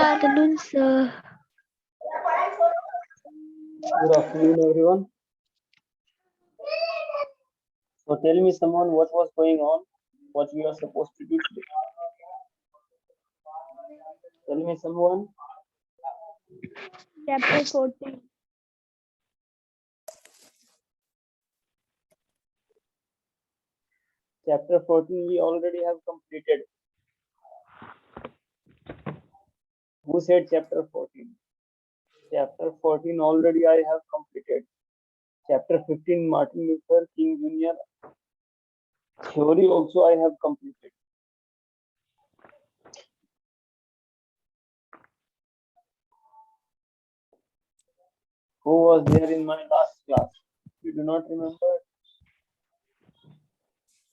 afternoon, sir. Good afternoon, everyone. So tell me, someone, what was going on? What we are supposed to do today? Tell me, someone. Chapter 14. Chapter 14 we already have completed. Who said chapter 14? Chapter 14 already I have completed. Chapter 15, Martin Luther King Jr. theory also I have completed. Who was there in my last class? You do not remember?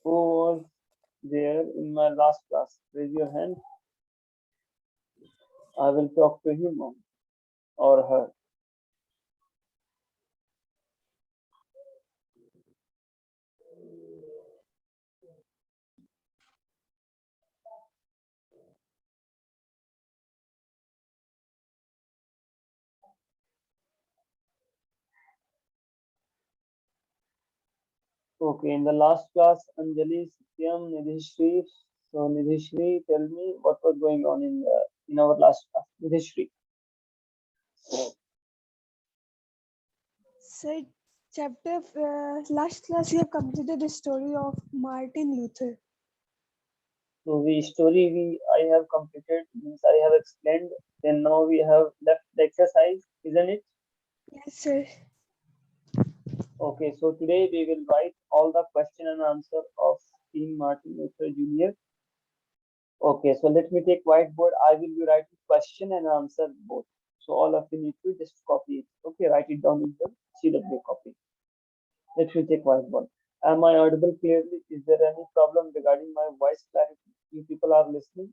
Who was there in my last class? Raise your hand. I will talk to him or her. Okay, in the last class, Anjali, Satyam, Nidhishri. So Nidhishri, tell me what was going on in our last class. Nidhishri. So, last class you have completed the story of Martin Luther. So I have completed, means I have explained. Then now we have left the exercise, isn't it? Yes, sir. Okay, so today we will write all the question and answer of King Martin Luther Jr. Okay, so let me take whiteboard. I will be writing question and answer both. So all of you need to just copy it. Okay, write it down in the CW copy. Let me take whiteboard. Am I audible clearly? Is there any problem regarding my voice clarity? You people are listening?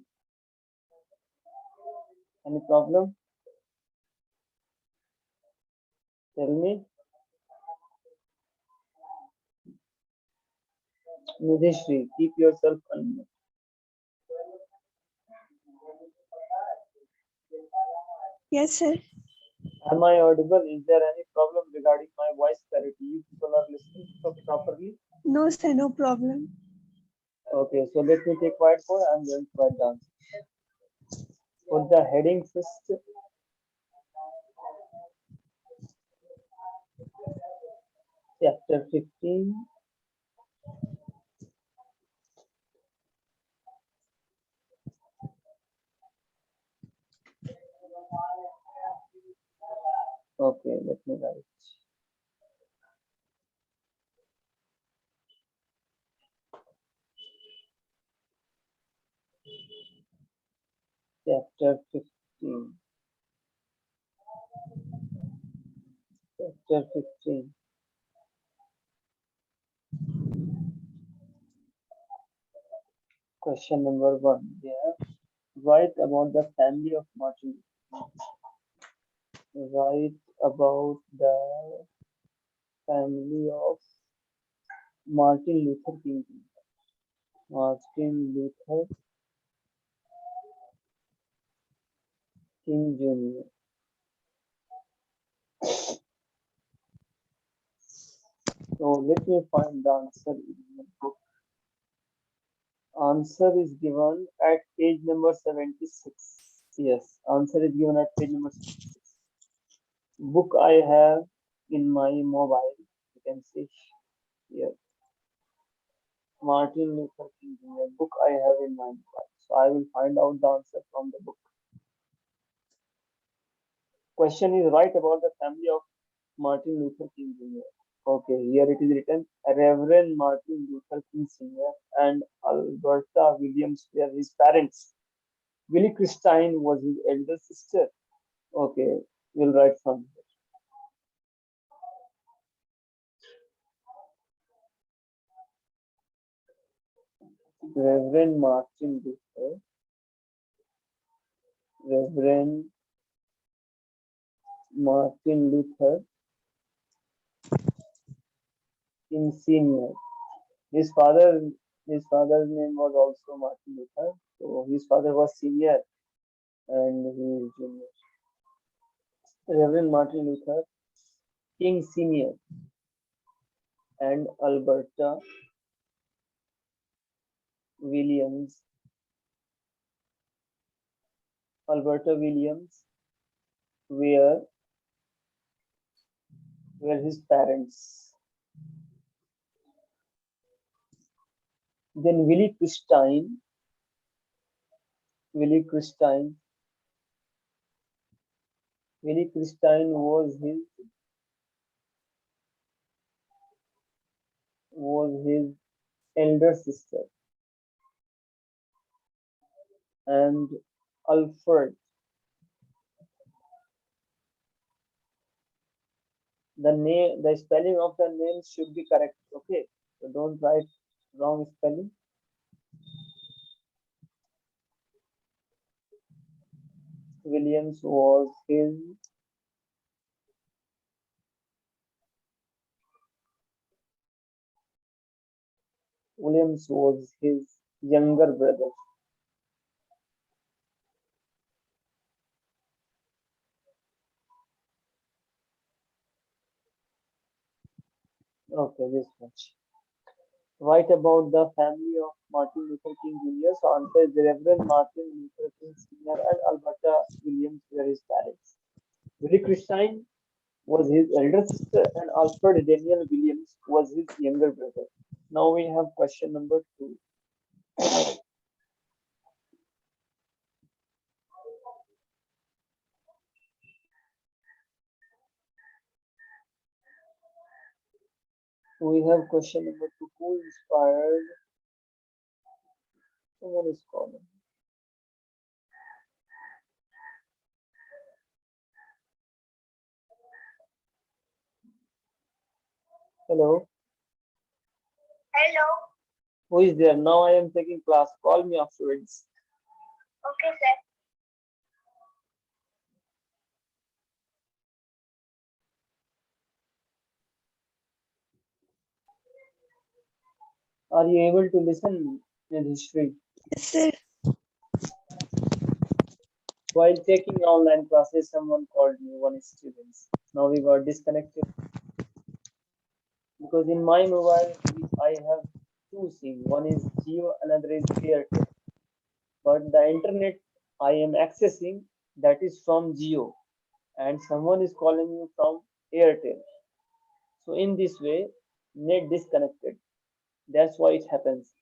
Any problem? Tell me. Nidhishri, keep yourself unmuted. Yes, sir. Am I audible? Is there any problem regarding my voice clarity? You people are listening properly? No, sir, no problem. Okay, so let me take whiteboard. I'm going to write down. Put the heading first. Chapter 15. Okay, let me write. Chapter 15. Chapter 15. Question number 1. Yeah. Write about the family of Martin. Write about the family of Martin Luther King. Martin Luther King Jr. So let me find the answer in the book. Answer is given at page number 76. Yes, answer is given at page number 76. Book I have in my mobile. You can see here. Martin Luther King Jr. book I have in my mobile. So I will find out the answer from the book. Question is right about the family of Martin Luther King Jr. Okay, here it is written Reverend Martin Luther King Sr. and Alberta Williams were his parents. Willie Christine was his elder sister. Okay, we'll write from here. Reverend Martin Luther. Reverend Martin Luther King Sr. His father's name was also Martin Luther. So his father was senior and he is junior. Reverend Martin Luther King Sr. and Williams. Alberta Williams were his parents. Then Willie Christine was his elder sister, and Alfred. The spelling of the name should be correct. Okay, so don't write wrong spelling. Williams was his younger brother. Okay, this much. Write about the family of Martin Luther King Jr. So answer is the Reverend Martin Luther King Sr. and Alberta Williams were his parents. Willie Christine was his elder sister and Alfred Daniel Williams was his younger brother. Now we have question number 2. We have question number 2. Who inspired? Someone is calling. Hello. Hello. Who is there? Now I am taking class. Call me afterwards. Okay, sir. Are you able to listen in history? Yes, sir. While taking online classes, someone called me, one student. Now we got disconnected. Because in my mobile, I have two SIM. One is Jio, another is Airtel. But the internet I am accessing, that is from Jio. And someone is calling me from Airtel. So in this way, net disconnected. That's why it happens.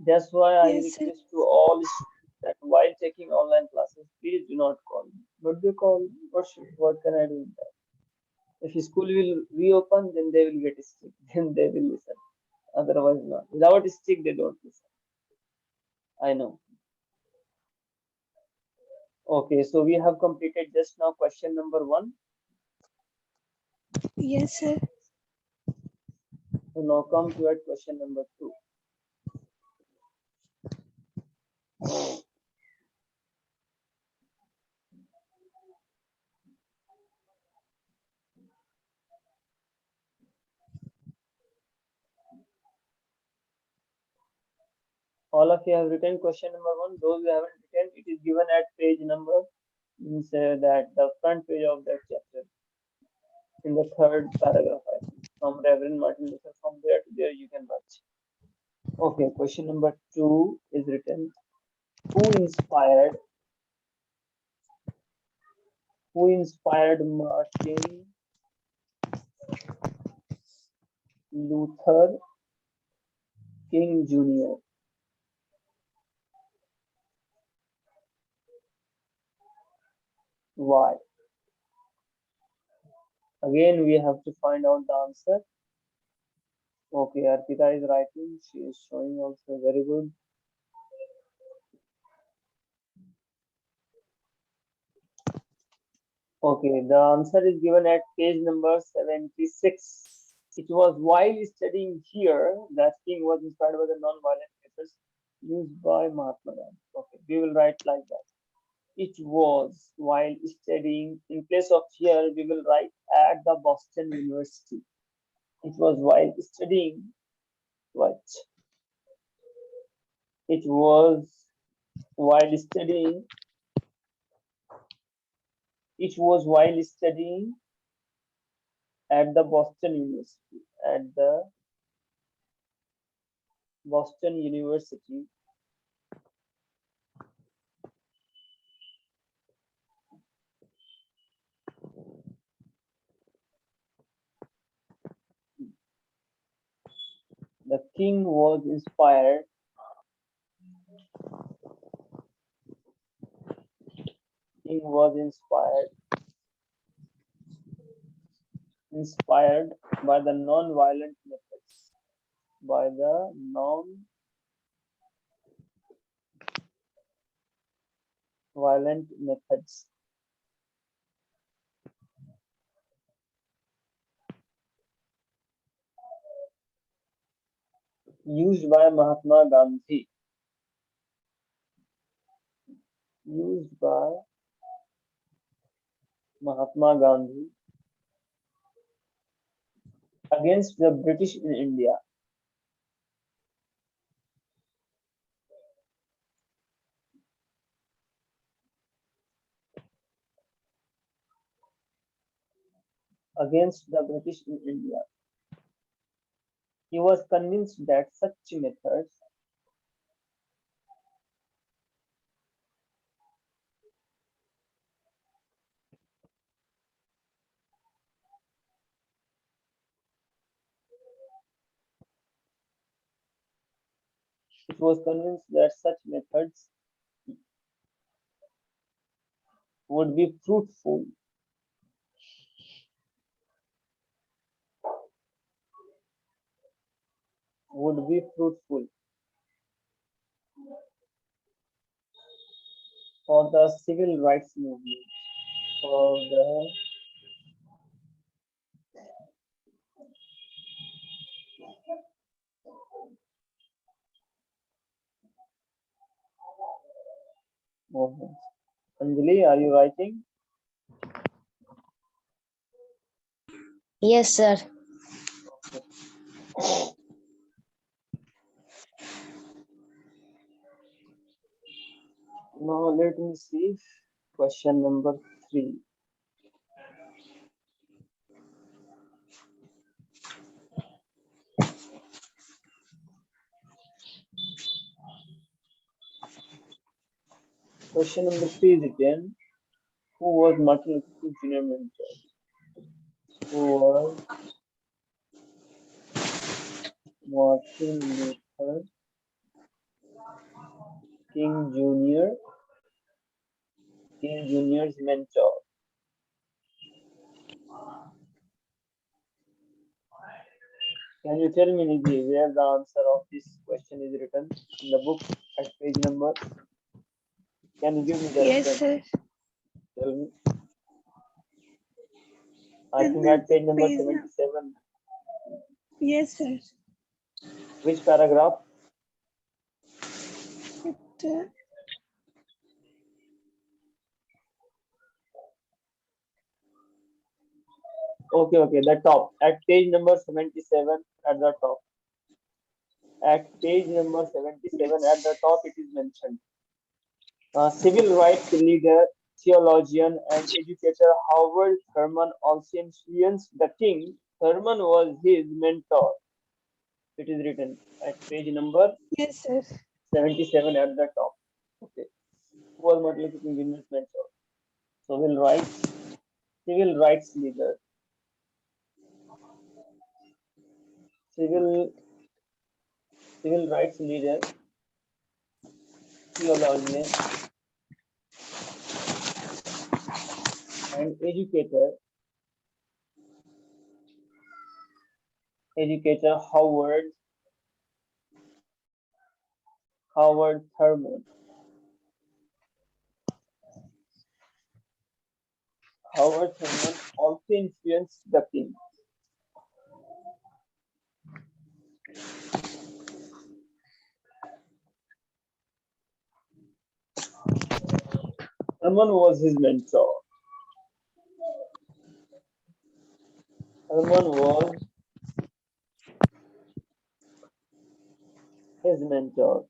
That's why I Yes, sir. request to all students that while taking online classes, please do not call me. But they call me. What can I do with that? If school will reopen, then they will get sick. Then they will listen. Otherwise, not. Without stick, they don't listen. I know. Okay, so we have completed just now question number 1. Yes, sir. So now come to at question number 2. All of you have written question number 1. Those who haven't written, it is given at page number, means that the front page of that chapter, in the 3rd paragraph, I think, from Reverend Martin Luther. From there to there, you can watch. Okay, question number 2 is written. Who inspired Martin Luther King Jr.? Why? Again, we have to find out the answer. Okay, Arpita is writing. She is showing also very good. Okay, the answer is given at page number 76. It was while studying here that King was inspired by the non-violent methods used by Mahatma Gandhi. Okay, we will write like that. It was while studying. In place of here, we will write at the Boston University. It was while studying. What? It was while studying It was while studying at the Boston University. At the Boston University, the king was inspired inspired by the non-violent methods by the non-violent methods used by Mahatma Gandhi used by Mahatma Gandhi against the British in India. Against the British in India. He was convinced that such methods it was convinced that such methods would be fruitful would be fruitful for the civil rights movement for the movement. Anjali, are you writing? Yes, sir. Now let me see question number 3. Question number 3 is written, who was Martin Luther King Jr. mentor? Who was Martin Luther King Jr.'s mentor? Can you tell me, Nidhi, where the answer of this question is written in the book at page number? Can you give me the Yes, reference? sir. Tell me. I In think the at page number page 77. Yes, sir. Which paragraph? It, Okay, the top. At page number 77 at the top. At page number 77 at the top it is mentioned. Civil rights leader, theologian, and educator Howard Thurman also influenced the king. Thurman was his mentor. It is written at page number yes, sir. 77 at the top. Okay. Who was Martin Luther King Jr.'s mentor? Civil rights leader, civil rights leader, theologian, and educator Howard Thurman. Howard Thurman also influenced the king. Thurman was his mentor. Thurman was his mentor.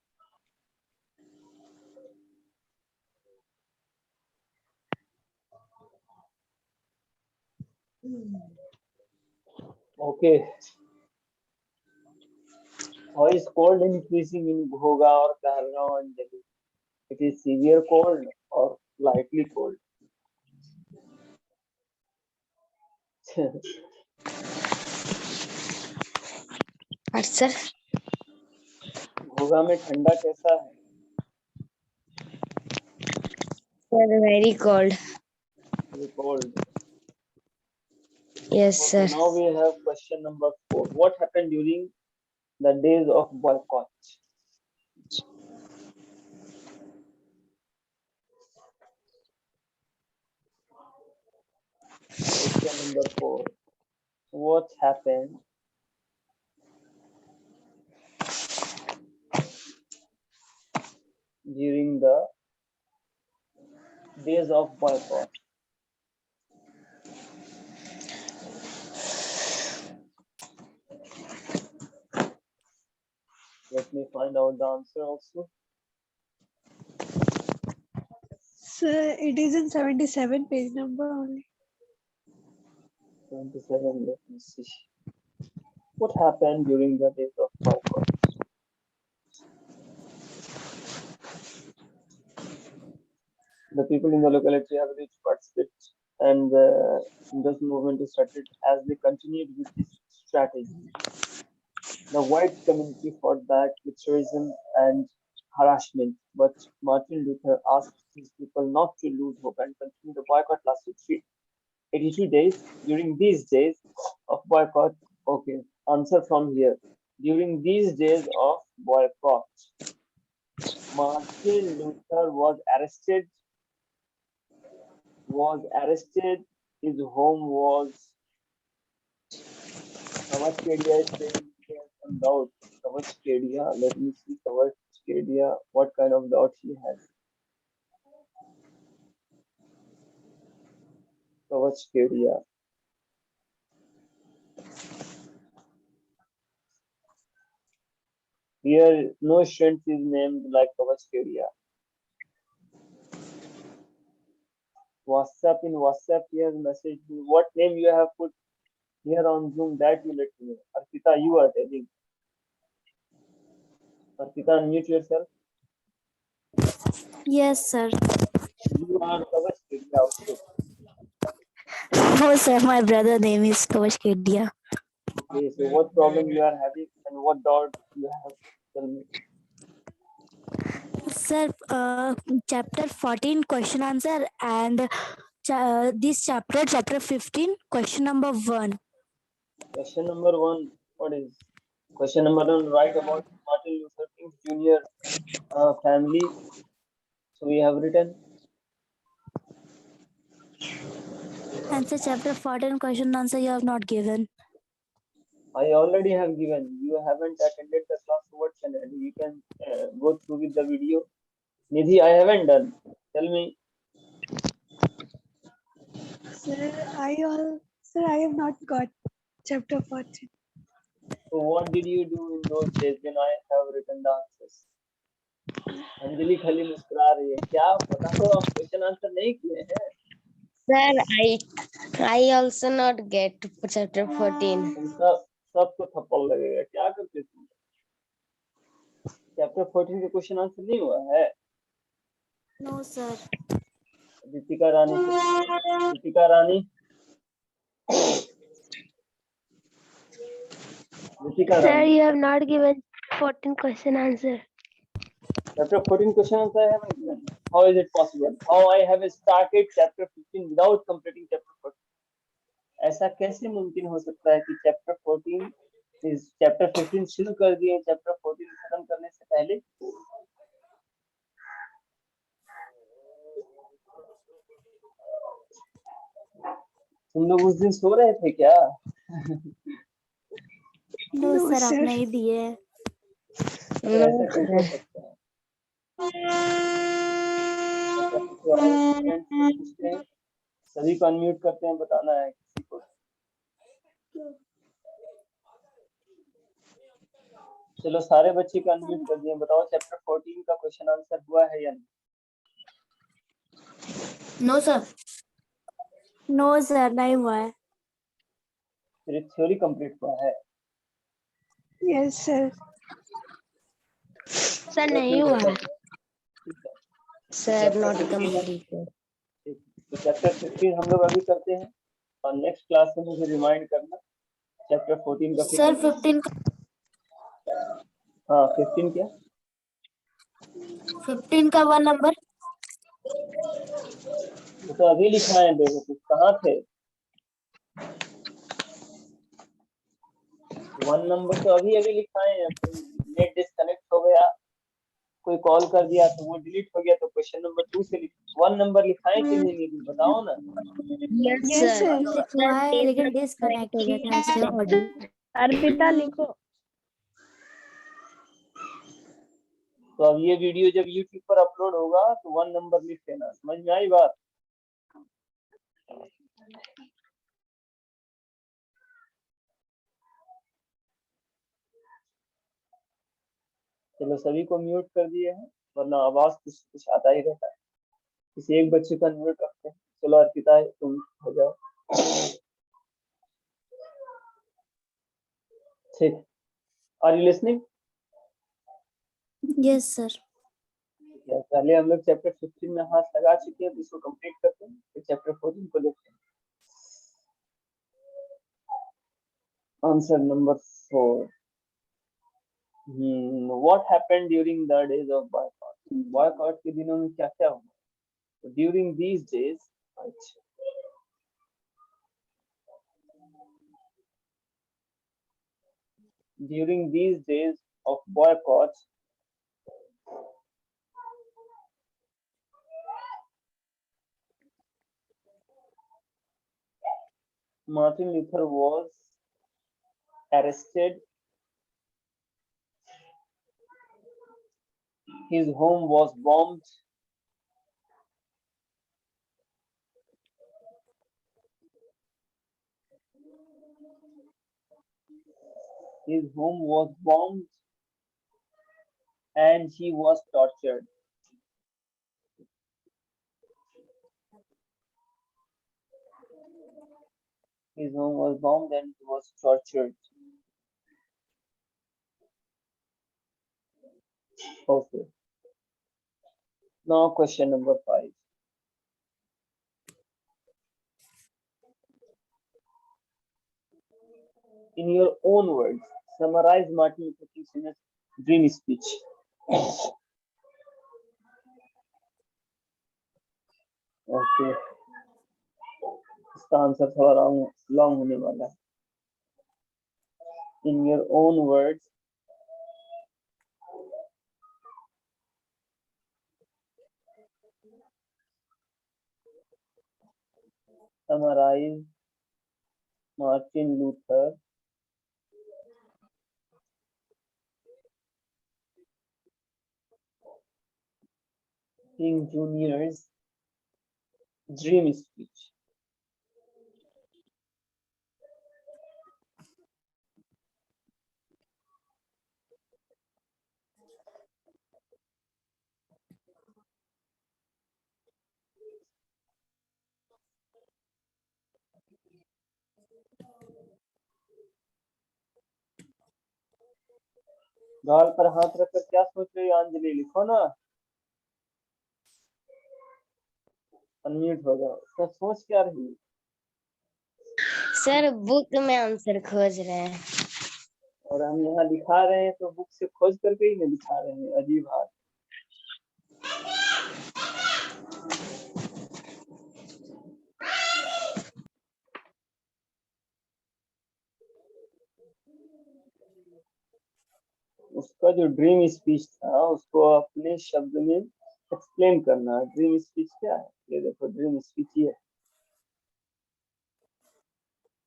Okay. How is cold increasing in Bhoga or Kahalgaon and Delhi? It is severe cold or lightly cold? Sir, भोगा में ठंडा कैसा है? very cold. Very cold. Yes, Okay, sir. now we have question number 4. What happened during the days of boycott? Question number 4. What happened during the days of boycott? Let me find out the answer also. Sir, it is in 77 page number only. 27. Let me see. What happened during the days of boycott? The people in the locality have reached participants, and this movement is started as they continued with this strategy. The white community fought back with terrorism and harassment, but Martin Luther asked his people not to lose hope and continue. The boycott lasted 82 days. During these days of boycott, okay, answer from here. During these days of boycott, Martin Luther was arrested. His home was Kavachkedia is saying he has some doubt. Kavachkedia, let me see Kavachkedia, what kind of doubt he has. Kavachkedia. Here, no strength is named like Kavachkedia. WhatsApp, in WhatsApp, he has messaged me. What name you have put here on Zoom, that you let me know. Arpita, you are telling. Arpita, unmute yourself. Yes, sir. You are Kavachkedia also. No, sir. My brother name is Kavash Kedia. Okay, so what problem you are having and what doubt you have? Tell me. Sir, chapter 14 question answer and this chapter 15 question number 1. Question number 1, what is? Question number 1, write about Martin Luther King Jr. Family. So we have written. Answer chapter 14 question answer you have not given. I already have given. You haven't attended the class, so what can I do? You can go through with the video. Nidhi, I haven't done. Tell me. Sir, I have not got chapter 14. So what did you do in those days when I have written the answers? Anjali खाली मुस्कुरा रही है. क्या बताओ, आप question answer नहीं किए हैं? Sir, I also not get chapter 14. सबको थप्पड़ लगेगा. क्या करते तुम? चैप्टर 14 का क्वेश्चन आंसर नहीं हुआ है? No, sir. Deepika Rani. Deepika Rani. Deepika Sir, Rani. you have not given 14 question answer. Chapter 14 question answer I haven't given. How is it possible? How I have started chapter 15 without completing chapter 14? ऐसा कैसे मुमकिन हो सकता है कि चैप्टर 15 शुरू कर दिए चैप्टर 14 खत्म करने से पहले? तुम लोग उस दिन सो रहे थे क्या? No, No, sir. आप sir. नहीं दिए. तो ऐसा कैसे हो सकता है? पूछते हैं, सभी को अनम्यूट करते हैं, बताना है किसी को. चलो सारे बच्चे को अनम्यूट कर दिए. बताओ चैप्टर 14 का क्वेश्चन आंसर हुआ है या नहीं? No, sir. No, sir. नहीं हुआ है. तेरी थ्योरी कंप्लीट हुआ है? Yes, sir. सर नहीं हुआ है। ठीक है, Sir, not completed. तो चैप्टर 15 हम लोग अभी करते हैं और नेक्स्ट क्लास में मुझे रिमाइंड करना चैप्टर 14 का। सर 15 हाँ 15 क्या? 15 का 1 नंबर। वो तो अभी लिखा है, देखो कुछ कहाँ थे? 1 नंबर तो अभी अभी लिखा है, नेट डिस्कनेक्ट हो गया, कोई कॉल कर दिया तो वो डिलीट हो गया, तो क्वेश्चन नंबर 2 से 1 नंबर लिखा है कि नहीं बताओ ना। Yes, Yes, sir. sir. हुआ है लेकिन डिस्कनेक्ट हो जाता है इससे ऑडियो। अर्पिता लिखो। तो अब ये वीडियो जब यूट्यूब पर अपलोड होगा तो 1 नंबर लिख देना, समझ में आई बात? चलो सभी को म्यूट कर दिए हैं, वरना आवाज कुछ कुछ आता ही रहता है। किसी एक बच्चे का म्यूट रखते हैं। चलो अर्पिता तुम हो जाओ। ठीक, are you listening? Yes sir. पहले हम लोग चैप्टर 15 में हाथ लगा चुके हैं, तो इसको कंप्लीट करते हैं, फिर चैप्टर 14 को देखते हैं। Answer number 4। What happened during the days of boycott? Boycott के दिनों में क्या क्या हुआ? During these days, during these days of boycott, Martin Luther was arrested. His home was bombed. His home was bombed and he was tortured. His home was bombed and he was tortured. Okay. Now question number 5. In your own words, summarize Martin Luther King Sr.'s dream speech. Okay. इसका answer थोड़ा long होने वाला है. In your own words, summarize Martin Luther King Jr.'s dream speech. गाल पर हाथ रखकर क्या सोच रही हो अंजलि? लिखो ना, अनम्यूट हो जाओ। क्या सोच क्या रही? सर बुक में आंसर खोज रहे हैं। और हम यहाँ लिखा रहे हैं तो बुक से खोज करके ही नहीं लिखा रहे हैं, अजीब बात। उसका जो ड्रीम स्पीच था उसको अपने शब्द में एक्सप्लेन करना। ड्रीम स्पीच क्या है? ये देखो ड्रीम स्पीच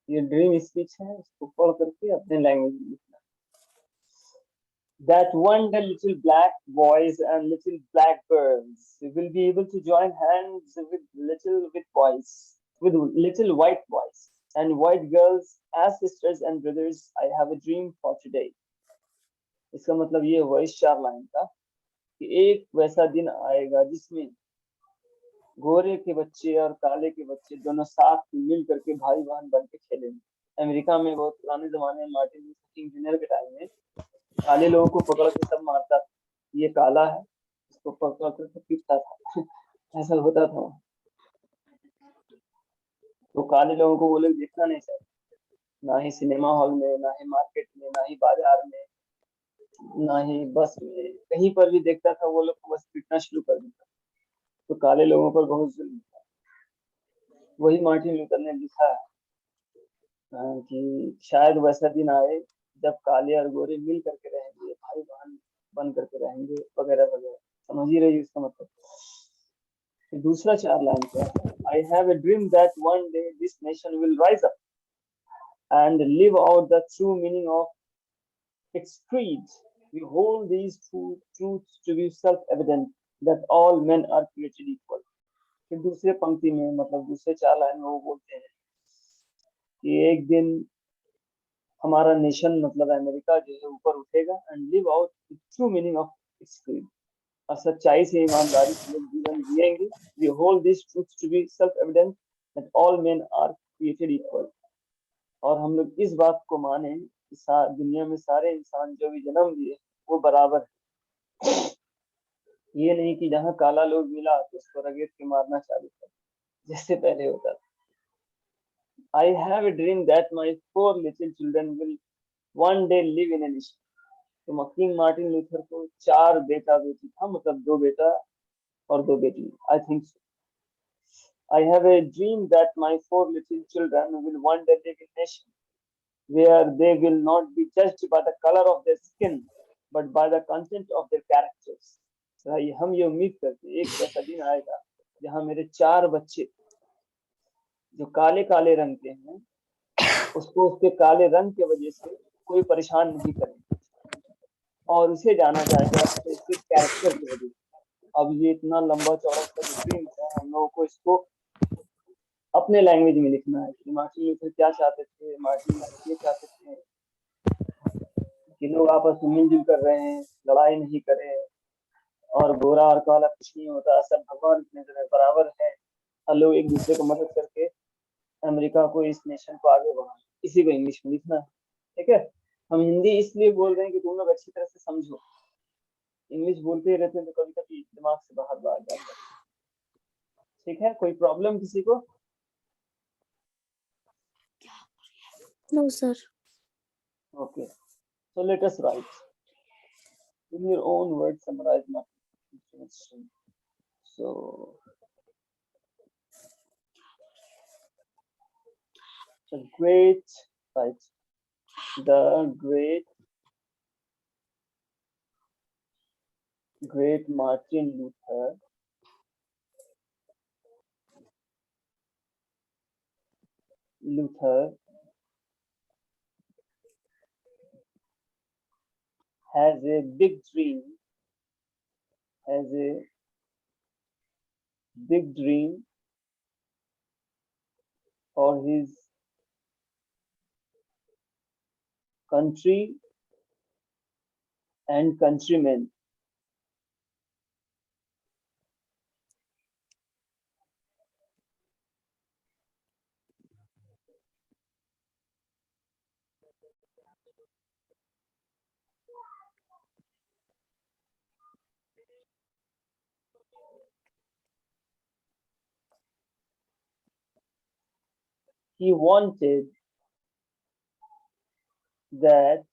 ये ड्रीम स्पीच है, उसको पढ़ करके अपने लैंग्वेज में लिखना। That one day little black boys and little black girls will be able to join hands with little white boys and white girls as sisters and brothers. I have a dream for today. इसका मतलब ये हुआ इस 4 line का कि एक वैसा दिन आएगा जिसमें गोरे के बच्चे और काले के बच्चे दोनों साथ मिल करके भाई बहन बन के खेलेंगे। अमेरिका में बहुत पुराने जमाने में मार्टिन लूथर किंग जूनियर के टाइम में काले लोगों को पकड़ के सब मारता था, ये काला है, इसको पकड़ कर सब पीटता था। ऐसा होता था। तो काले लोगों को वो लोग देखना नहीं चाहते, ना ही सिनेमा हॉल में, ना ही मार्केट में, ना ही बाजार में, ना ही बस में, कहीं पर भी देखता था वो लोग को बस पीटना शुरू कर देता। तो काले लोगों पर बहुत जुल्म था। वही मार्टिन लूथर ने लिखा है कि शायद वैसा दिन आए जब काले और गोरे मिल करके रहेंगे, भाई बहन बन करके रहेंगे, वगैरह वगैरह। समझ ही रही इसका मतलब। फिर दूसरा 4 लाइन क्या है? I have a dream that one day this nation will rise up and live out the true meaning of its creed. We hold these truths to be self-evident that all men are created equal. फिर दूसरे पंक्ति में, मतलब दूसरे 4 line में वो बोलते हैं कि एक दिन हमारा नेशन, मतलब अमेरिका जो है, ऊपर उठेगा and live out the true meaning of its creed, और सच्चाई से, ईमानदारी से लोग जीवन जिएंगे। We hold this truths to be self-evident that all men are created equal. और हम लोग इस बात को माने कि दुनिया में सारे इंसान जो भी जन्म लिए वो बराबर है। ये नहीं कि जहाँ काला लोग मिला तो उसको रगेट के मारना चालू कर, जैसे पहले होता था। I have a dream that my 4 little children will one day live in a nation. तो किंग मार्टिन लूथर को 4 बेटा बेटी था, मतलब 2 बेटा और 2 बेटी, I think so. I have a dream that my 4 little children will one day live in a nation where they will not be judged by the color of their skin, but by the content of their characters. हम ये उम्मीद करते हैं एक ऐसा दिन आएगा जहाँ मेरे 4 बच्चे जो काले काले रंग के हैं, उसको उसके काले रंग के वजह से कोई परेशान नहीं करेंगे, और उसे जाना जाएगा उसके कैरेक्टर की वजह से। अब ये इतना लंबा चौड़ा सा जो ड्रीम है, हम लोगों को इसको अपने लैंग्वेज में लिखना है कि मार्टिन लूथर क्या चाहते थे, मार्टिन लूथर ये चाहते थे कि लोग आपस में मिलजुल कर रहे हैं, लड़ाई नहीं करें, और गोरा और काला कुछ नहीं होता, सब भगवान की नजर में बराबर है, और लोग एक दूसरे को मदद करके अमेरिका को, इस नेशन को आगे बढ़ाएं। इसी को इंग्लिश में लिखना है, ठीक है। हम हिंदी इसलिए बोल रहे हैं कि तुम लोग अच्छी तरह से समझो, इंग्लिश बोलते ही रहते हैं तो कभी कभी दिमाग से बाहर जाता है। ठीक है, कोई प्रॉब्लम किसी को? No, sir. Okay, so let us write. In your own words, summarize my information. So, right? The great Martin Luther has a big dream, for his country and countrymen. He wanted that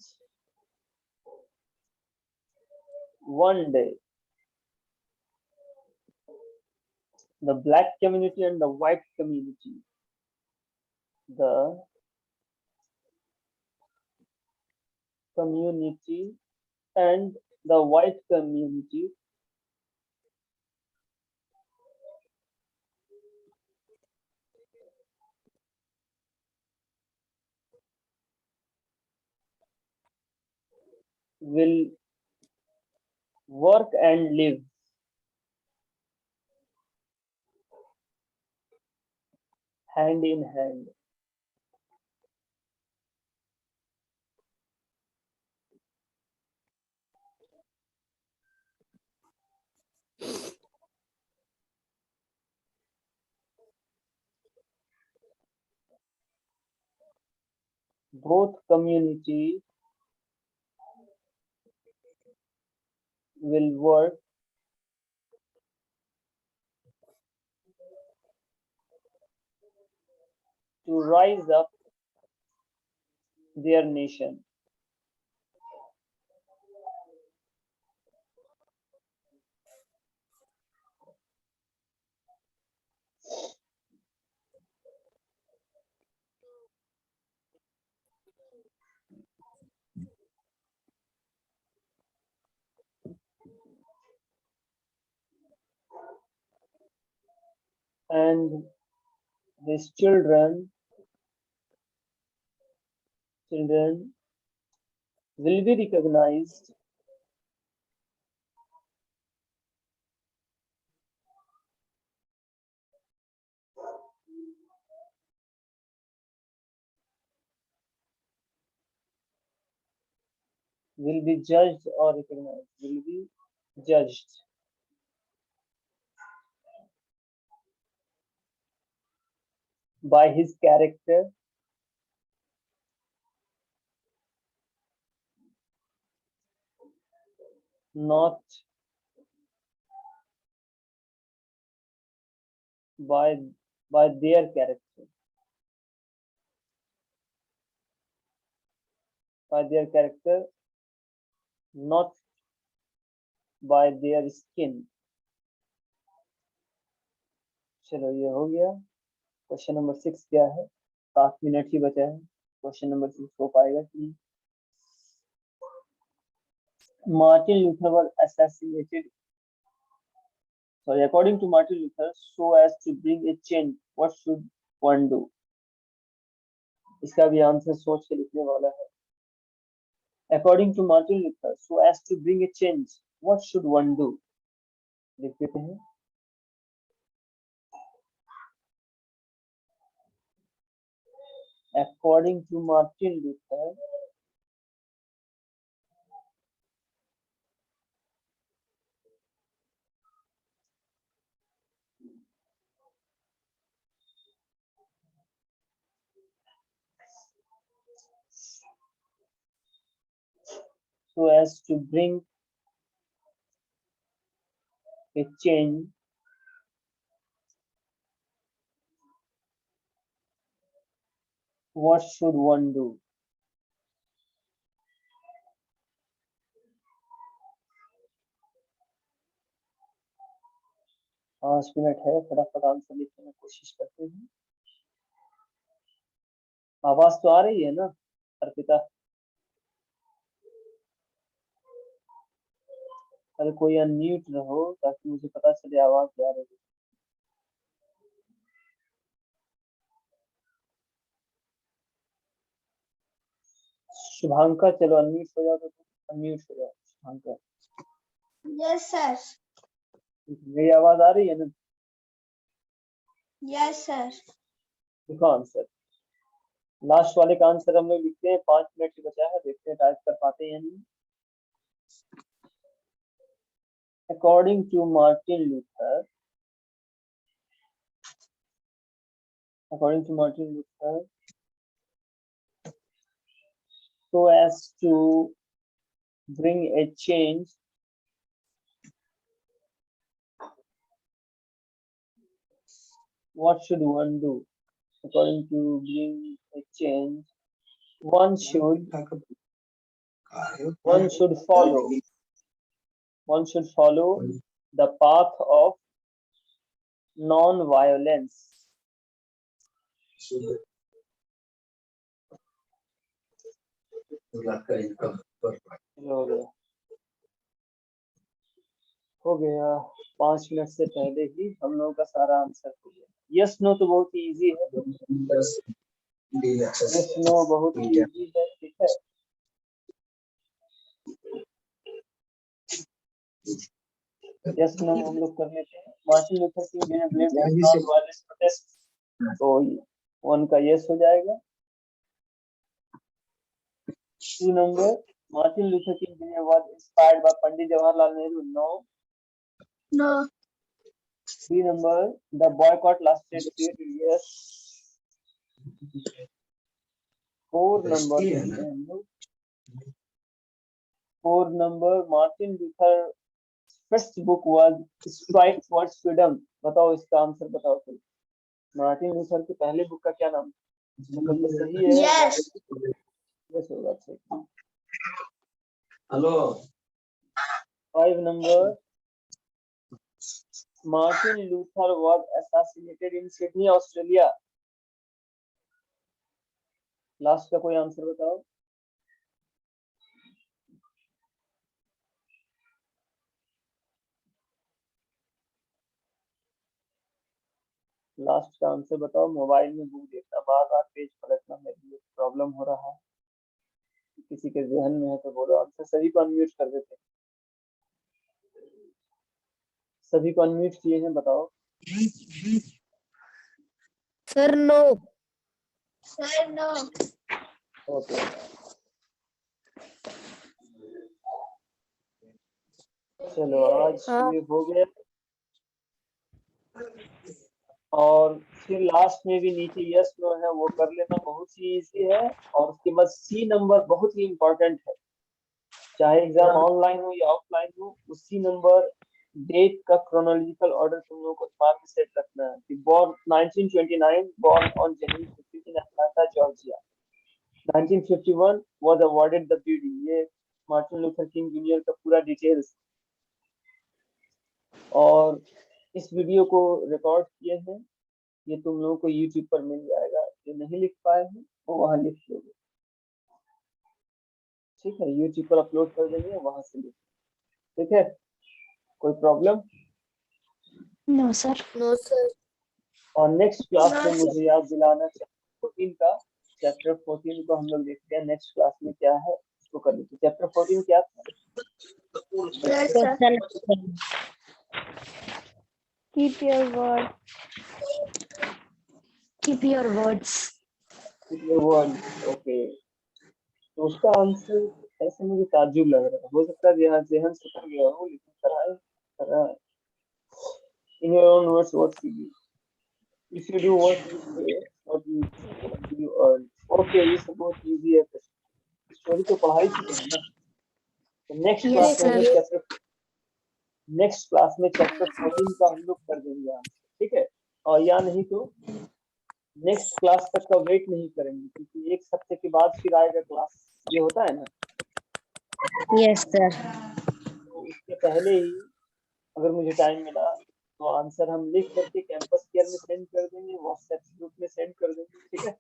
one day the black community and the white community, the community and the white community will work and live hand in hand. both community will work to rise up their nation. And these children will be recognized will be judged or recognized will be judged by his character, not by their character, not by their skin. चलो ये हो गया। Question number 6 क्या है? 7 minute ही बचा है। Question number 6 हो पाएगा कि नहीं? Martin Luther was assassinated. Sorry, according to Martin Luther, so as to bring a change, what should one do? इसका भी आंसर सोच के लिखने वाला है। According to Martin Luther, so as to bring a change, what should one do? लिख देते हैं। According to Martin Luther, so as to bring a change, what should one do? 5 minute है, फटाफट आंसर लिखने की कोशिश करते हैं। आवाज तो आ रही है ना अर्पिता? अरे कोई अनम्यूट रहो ताकि मुझे पता चले आवाज क्या आ रही है। शुभांका चलो अनम्यूट हो जाओ, तो अनम्यूट हो जाओ शुभांका। Yes sir. मेरी आवाज आ रही है ना? Yes sir. लिखो आंसर। लास्ट वाले का आंसर हम लोग लिखते हैं। 5 मिनट ही बचा है, देखते हैं टाइप कर पाते हैं या नहीं। According to Martin Luther, so as to bring a change, what should one do? According to bring a change, one should follow the path of non-violence. हो गया 5 मिनट से पहले ही हम लोगों का सारा आंसर हो गया। यस नो तो बहुत ही इजी है। यस नो बहुत ही इजी है, ठीक है। यस नो हम लोग कर लेते हैं। मार्टिन लूथर किंग ने ब्लेम्ड नॉन-वायलेंस प्रोटेस्ट, तो वन का यस हो जाएगा। 2 number, Martin Luther King Jr. was inspired by Pandit Jawaharlal Nehru. No. No. 3 number, the boycott lasted 8 years. 4 number देखते हैं हम लोग। 4 number, Martin Luther first book was strike for freedom. बताओ इसका आंसर बताओ तुम। मार्टिन लूथर की पहले बुक का क्या नाम? मतलब ये सही है? Yes. यस होगा सही। Hello 5 number, Martin Luther was assassinated in Sydney Australia. Last का कोई आंसर बताओ। लास्ट का आंसर बताओ। मोबाइल में बुक देखना, बार बार पेज पलटना मेरे लिए प्रॉब्लम हो रहा है। किसी के जहन में है तो बोलो आंसर। सभी को अनम्यूट कर देते हैं। सभी को अनम्यूट किए हैं, बताओ। Sir no. Sir, no. Okay, चलो आज हाँ। ये हो गया। और फिर लास्ट में भी नीचे यस नो है वो कर लेना, बहुत ही इजी है। और उसके बाद सी नंबर बहुत ही इंपॉर्टेंट है, चाहे एग्जाम ऑनलाइन हो या ऑफलाइन हो। उसी नंबर डेट का क्रोनोलॉजिकल ऑर्डर तुम लोगों को दिमाग में सेट रखना है कि born 1929, born on January 15 in Atlanta Georgia. 1951 was awarded the BD। ये मार्टिन लूथर किंग जूनियर का पूरा डिटेल्स। और इस वीडियो को रिकॉर्ड किए हैं, ये तुम लोगों को YouTube पर मिल जाएगा। जो नहीं लिख पाए हैं वो वहां लिख लोगे, ठीक है? YouTube पर अपलोड कर देंगे, वहां से लिख, ठीक है? कोई problem? No, sir. No sir. और नेक्स्ट क्लास No, में sir. मुझे याद दिलाना चैप्टर 14 का। चैप्टर 14 को हम लोग देखते हैं नेक्स्ट क्लास में क्या है, उसको कर लेते हैं। चैप्टर 14 क्या था? Yes, sir. Question Keep your word. Keep your words. Word, okay. तो उसका आंसर ऐसे मुझे ताज्जुब लग रहा है, हो सकता है यहाँ जहन से कर गया हो, लेकिन कराए in your own words what you do, if you do what you से, व्हाट यू अर्न। ओके, ये सब बहुत इजी है। स्टोरी तो पढ़ाई की है ना। तो नेक्स्ट क्लास में चैप्टर 14 का हम लोग कर देंगे आंसर, ठीक है? और या नहीं तो नेक्स्ट क्लास तक का वेट नहीं करेंगे, क्योंकि एक हफ्ते के बाद फिर आएगा क्लास, ये होता है ना। Yes sir. तो उसके पहले ही अगर मुझे टाइम मिला तो आंसर हम लिख करके कैंपस केयर में सेंड कर देंगे, व्हाट्सएप ग्रुप में सेंड कर देंगे, ठीक है?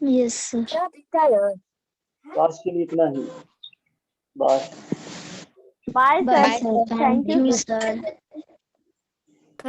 Yes, sir. तो आज के लिए इतना ही, bye. Bye, Bye, sir. sir. Thank you. Thank you, sir.